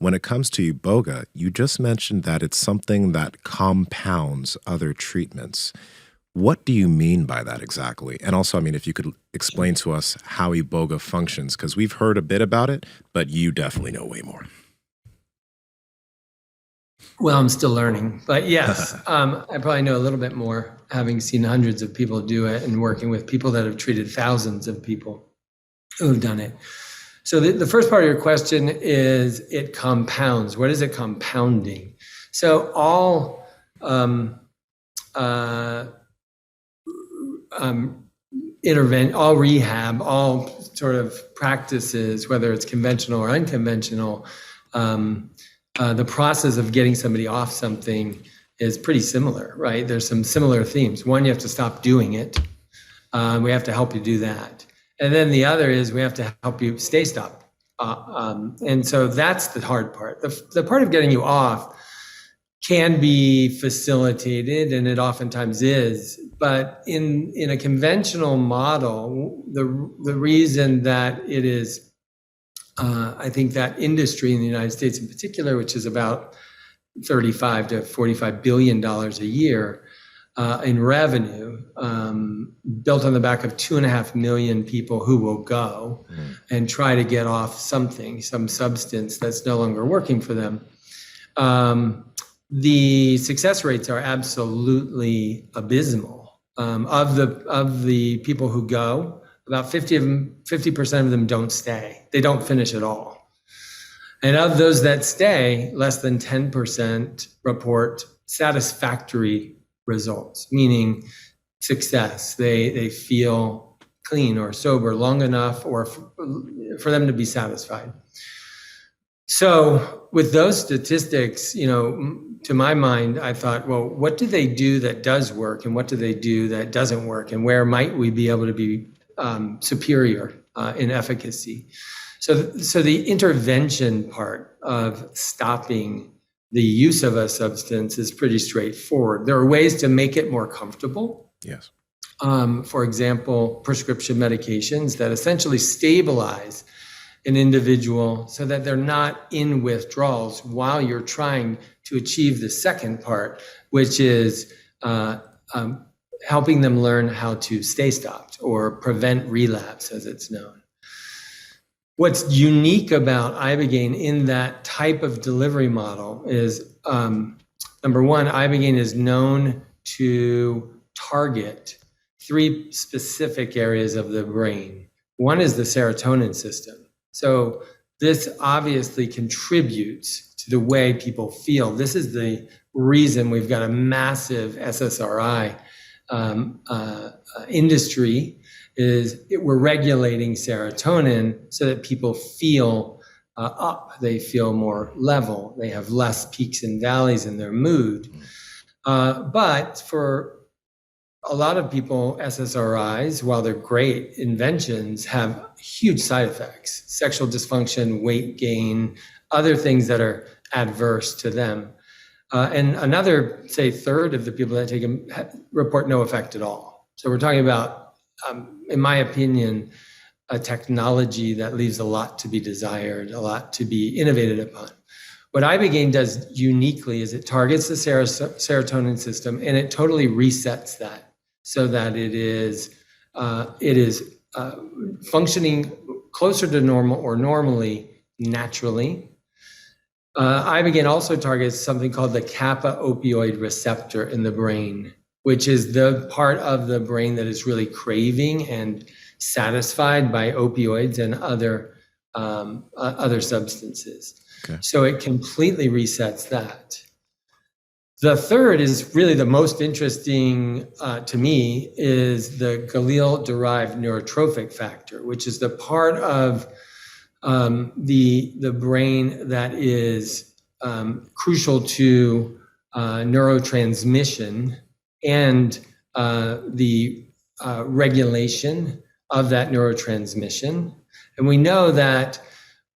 When it comes to Iboga, you just mentioned that it's something that compounds other treatments. What do you mean by that exactly? And also, I mean, if you could explain to us how Iboga functions, because we've heard a bit about it, but you definitely know way more. Well, I'm still learning, but yes, I probably know a little bit more, having seen hundreds of people do it and working with people that have treated thousands of people who have done it. So the first part of your question is it compounds. What is it compounding? So all all rehab, all sort of practices, whether it's conventional or unconventional, the process of getting somebody off something is pretty similar, right? There's some similar themes. One, you have to stop doing it. We have to help you do that. And then the other is we have to help you stay stopped. And so that's the hard part. The part of getting you off can be facilitated, and it oftentimes is. But in a conventional model, the reason that it is, I think that industry in the United States in particular, which is about $35 to $45 billion a year in revenue, built on the back of 2.5 million people who will go and try to get off something, some substance that's no longer working for them. The success rates are absolutely abysmal. Of the people who go, about 50% of them don't stay. They don't finish at all. And of those that stay, less than 10% report satisfactory results, meaning success. They feel clean or sober long enough or for them to be satisfied. So with those statistics, to my mind, I thought, well, what do they do that does work and what do they do that doesn't work? And where might we be able to be superior in efficacy? So the intervention part of stopping the use of a substance is pretty straightforward. There are ways to make it more comfortable. Yes. For example, prescription medications that essentially stabilize an individual so that they're not in withdrawals while you're trying to achieve the second part, which is helping them learn how to stay stopped or prevent relapse, as it's known. What's unique about Ibogaine in that type of delivery model is, number one, Ibogaine is known to target 3 specific areas of the brain. One is the serotonin system. So this obviously contributes to the way people feel. This is the reason we've got a massive SSRI industry. We're regulating serotonin so that people feel up, they feel more level, they have less peaks and valleys in their mood. But for a lot of people, SSRIs, while they're great inventions, have huge side effects: sexual dysfunction, weight gain, other things that are adverse to them. And another, say, third of the people that take them report no effect at all. So we're talking about, in my opinion, a technology that leaves a lot to be desired, a lot to be innovated upon. What Ibogaine does uniquely is it targets the serotonin system and it totally resets that so that it is functioning closer to normal or normally naturally. Ibogaine also targets something called the kappa opioid receptor in the brain, which is the part of the brain that is really craving and satisfied by opioids and other substances. Okay. So it completely resets that. The third is really the most interesting to me, is the glial-derived neurotrophic factor, which is the part of the brain that is crucial to neurotransmission and the regulation of that neurotransmission. And we know that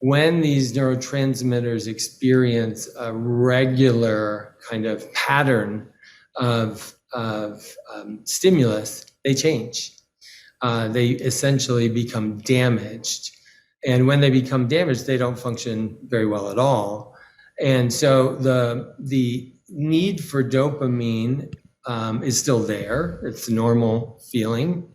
when these neurotransmitters experience a regular kind of pattern of stimulus, they change. They essentially become damaged. And when they become damaged, they don't function very well at all. And so the need for dopamine is still there. It's a normal feeling.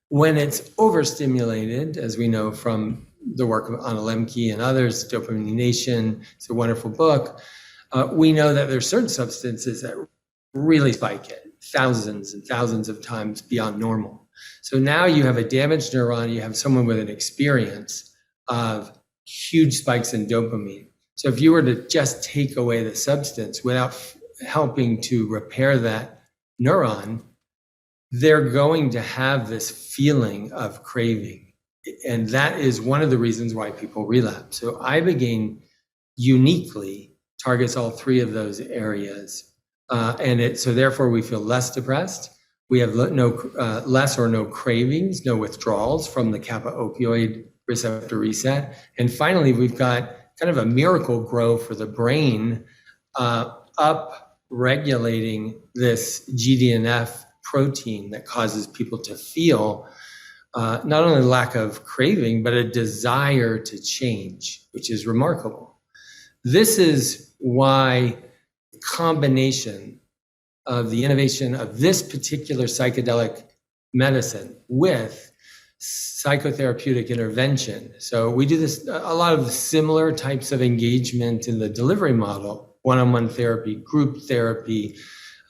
When it's overstimulated, as we know from the work of Anna Lemke and others, Dopamine Nation, it's a wonderful book. We know that there's certain substances that really spike it thousands and thousands of times beyond normal. So now you have a damaged neuron, you have someone with an experience of huge spikes in dopamine. So if you were to just take away the substance without helping to repair that neuron, they're going to have this feeling of craving. And that is one of the reasons why people relapse. So Ibogaine uniquely targets all three of those areas. So therefore we feel less depressed. We have less or no cravings, no withdrawals from the kappa opioid receptor reset. And finally, we've got kind of a miracle grow for the brain, up regulating this GDNF protein that causes people to feel not only lack of craving, but a desire to change, which is remarkable. This is why the combination of the innovation of this particular psychedelic medicine with psychotherapeutic intervention. So we do this, a lot of similar types of engagement in the delivery model, one-on-one therapy, group therapy,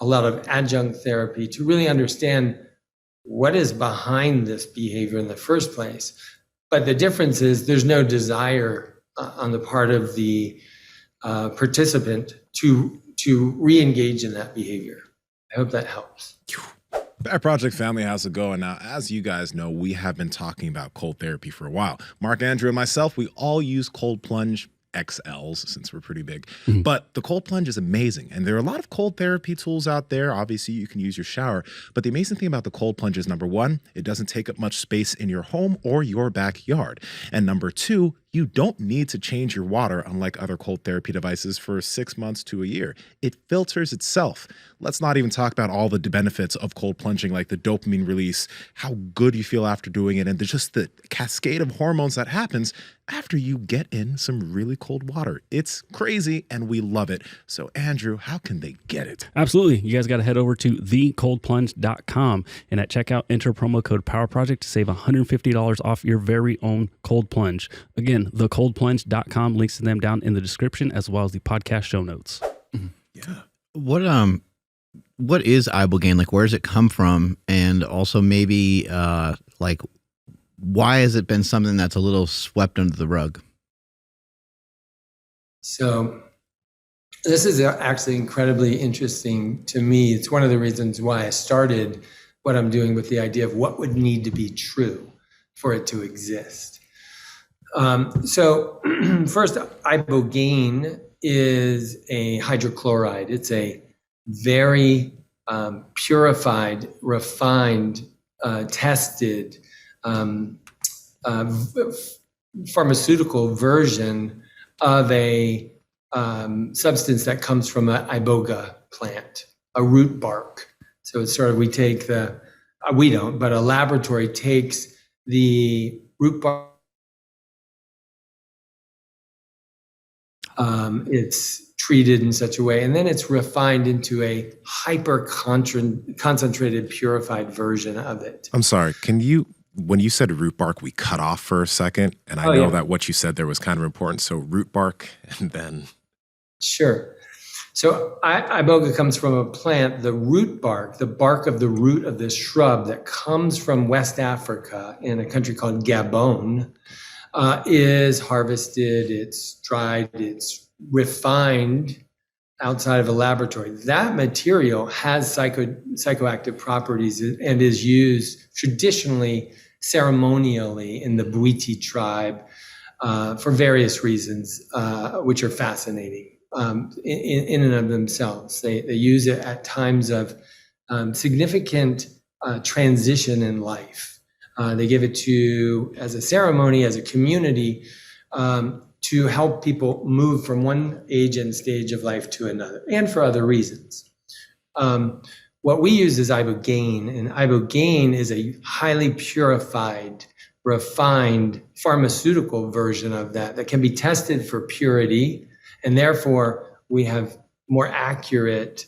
a lot of adjunct therapy to really understand what is behind this behavior in the first place. But the difference is there's no desire on the part of the participant to re-engage in that behavior. I hope that helps. That Project family, how's it going? Now, as you guys know, we have been talking about cold therapy for a while. Mark, Andrew, and myself, we all use cold plunge XLs since we're pretty big. But the cold plunge is amazing. And there are a lot of cold therapy tools out there. Obviously, you can use your shower. But the amazing thing about the cold plunge is, number one, it doesn't take up much space in your home or your backyard. And number two, you don't need to change your water, unlike other cold therapy devices, for 6 months to a year. It filters itself. Let's not even talk about all the benefits of cold plunging, like the dopamine release, how good you feel after doing it, and just the cascade of hormones that happens after you get in some really cold water. It's crazy, and we love it. So, Andrew, how can they get it? Absolutely. You guys got to head over to thecoldplunge.com, and at checkout, enter promo code PowerProject to save $150 off your very own cold plunge. Again, thecoldplunge.com, links to them down in the description, as well as the podcast show notes. Yeah. What is Ibogaine? Like, where does it come from? And also maybe like, why has it been something that's a little swept under the rug? So this is actually incredibly interesting to me. It's one of the reasons why I started what I'm doing with the idea of what would need to be true for it to exist. So first, Ibogaine is a hydrochloride. It's a very purified, refined, tested pharmaceutical version of a substance that comes from an iboga plant, a root bark. So it's sort of, we take we don't, but a laboratory takes the root bark. It's treated in such a way, and then it's refined into a concentrated, purified version of it. I'm sorry, when you said root bark, we cut off for a second, and I know that what you said there was kind of important. So root bark, and then... Sure. So iboga comes from a plant, the root bark, the bark of the root of this shrub that comes from West Africa in a country called Gabon, is harvested, it's dried, it's refined outside of a laboratory. That material has psychoactive properties and is used traditionally, ceremonially in the Bwiti tribe for various reasons, which are fascinating in and of themselves. They use it at times of significant transition in life. They give it as a ceremony, as a community, to help people move from one age and stage of life to another, and for other reasons. What we use is Ibogaine, and Ibogaine is a highly purified, refined pharmaceutical version of that can be tested for purity, and therefore we have more accurate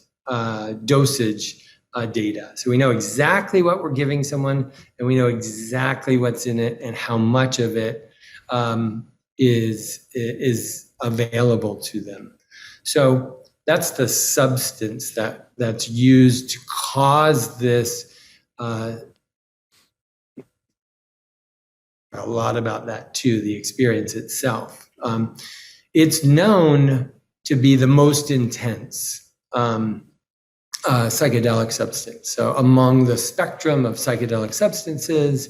dosage data. So we know exactly what we're giving someone, and we know exactly what's in it and how much of it is available to them. So that's the substance that's used to cause this. A lot about that too, the experience itself. It's known to be the most intense psychedelic substance. So among the spectrum of psychedelic substances,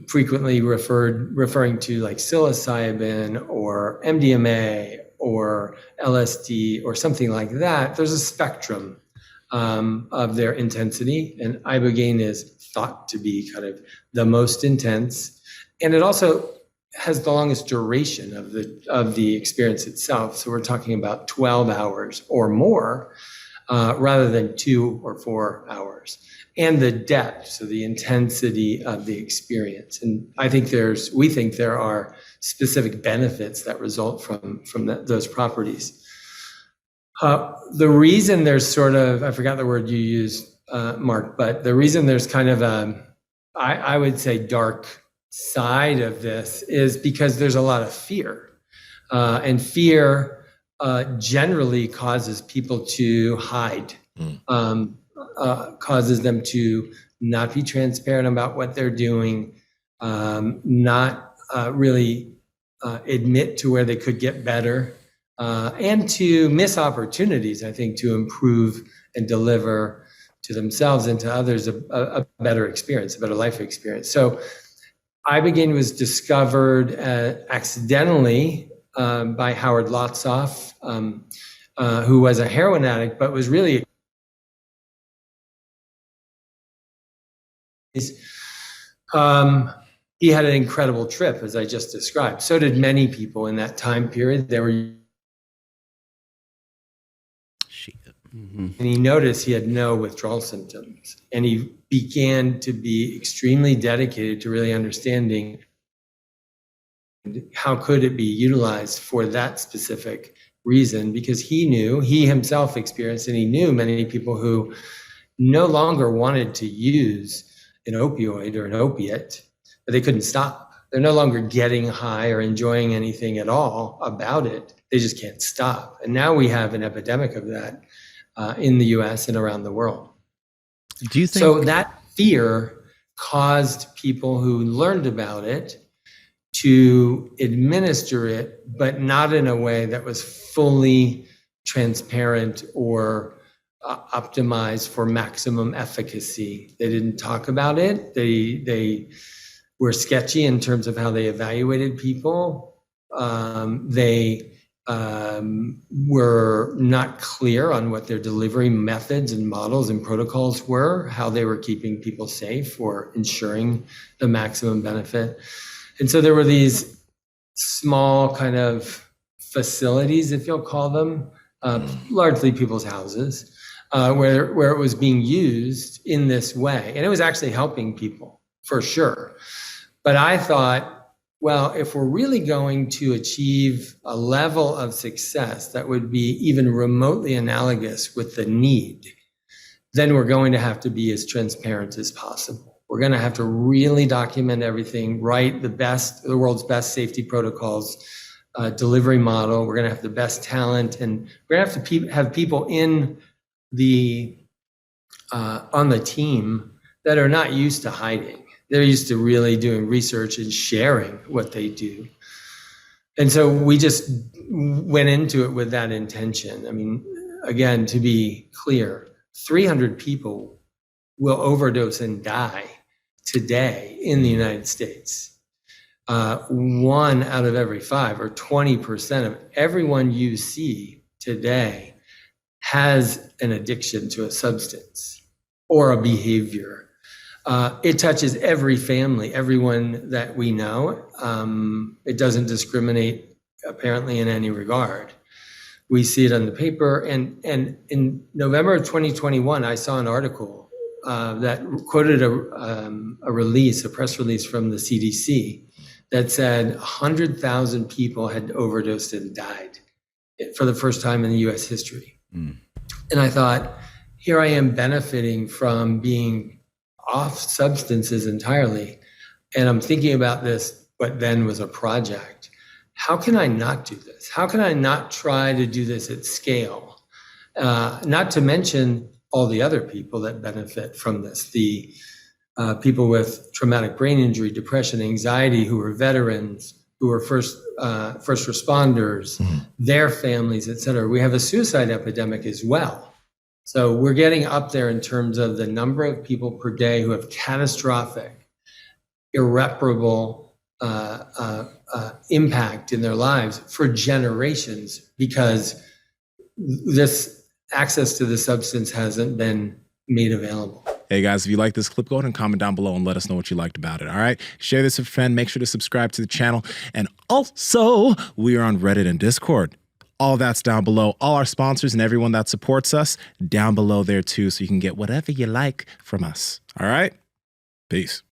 frequently referring to like psilocybin or MDMA or LSD or something like that, there's a spectrum of their intensity, and Ibogaine is thought to be kind of the most intense, and it also has the longest duration of the experience itself. So we're talking about 12 hours or more, rather than 2 or 4 hours, and the depth, so the intensity of the experience. And we think there are specific benefits that result from those properties. The reason there's sort of, I forgot the word you used, Mark, but the reason there's kind of I would say dark side of this is because there's a lot of fear. And fear generally causes people to hide, causes them to not be transparent about what they're doing, not really admit to where they could get better, and to miss opportunities, I think, to improve and deliver to themselves and to others a better experience, a better life experience. So Ibogaine was discovered accidentally by Howard Lotsoff, who was a heroin addict, but was really he had an incredible trip, as I just described. So did many people in that time period. They were. And he noticed he had no withdrawal symptoms, and he began to be extremely dedicated to really understanding how could it be utilized for that specific reason, because he himself experienced, and he knew many people who no longer wanted to use an opioid or an opiate, but they couldn't stop. They're no longer getting high or enjoying anything at all about it. They just can't stop. And now we have an epidemic of that in the US and around the world. Do you think so? That fear caused people who learned about it to administer it, but not in a way that was fully transparent or optimized for maximum efficacy. They didn't talk about it. They were sketchy in terms of how they evaluated people. They were not clear on what their delivery methods and models and protocols were, how they were keeping people safe or ensuring the maximum benefit. And so there were these small kind of facilities, if you'll call them, largely people's houses, where it was being used in this way. And it was actually helping people, for sure. But I thought, well, if we're really going to achieve a level of success that would be even remotely analogous with the need, then we're going to have to be as transparent as possible. We're going to have to really document everything, write the world's best safety protocols, delivery model. We're going to have the best talent, and we're going to have to have people in on the team that are not used to hiding. They're used to really doing research and sharing what they do. And so we just went into it with that intention. I mean, again, to be clear, 300 people will overdose and die today in the United States. 1 out of every 5, or 20% of everyone you see today, has an addiction to a substance or a behavior. It touches every family, everyone that we know. It doesn't discriminate, apparently, in any regard. We see it on the paper. And in November of 2021, I saw an article that quoted a press release from the CDC that said 100,000 people had overdosed and died for the first time in the U.S. history. And I thought, here I am benefiting from being off substances entirely, and I'm thinking about this, what then was a project. How can I not do this? How can I not try to do this at scale? Not to mention all the other people that benefit from this, the people with traumatic brain injury, depression, anxiety, who are veterans, who are first responders, their families, et cetera. We have a suicide epidemic as well. So we're getting up there in terms of the number of people per day who have catastrophic, irreparable impact in their lives for generations because this access to the substance hasn't been made available. Hey guys, if you like this clip, go ahead and comment down below and let us know what you liked about it. All right. Share this with a friend. Make sure to subscribe to the channel. And also, we are on Reddit and Discord. All that's down below. All our sponsors and everyone that supports us down below there too. So you can get whatever you like from us. All right. Peace.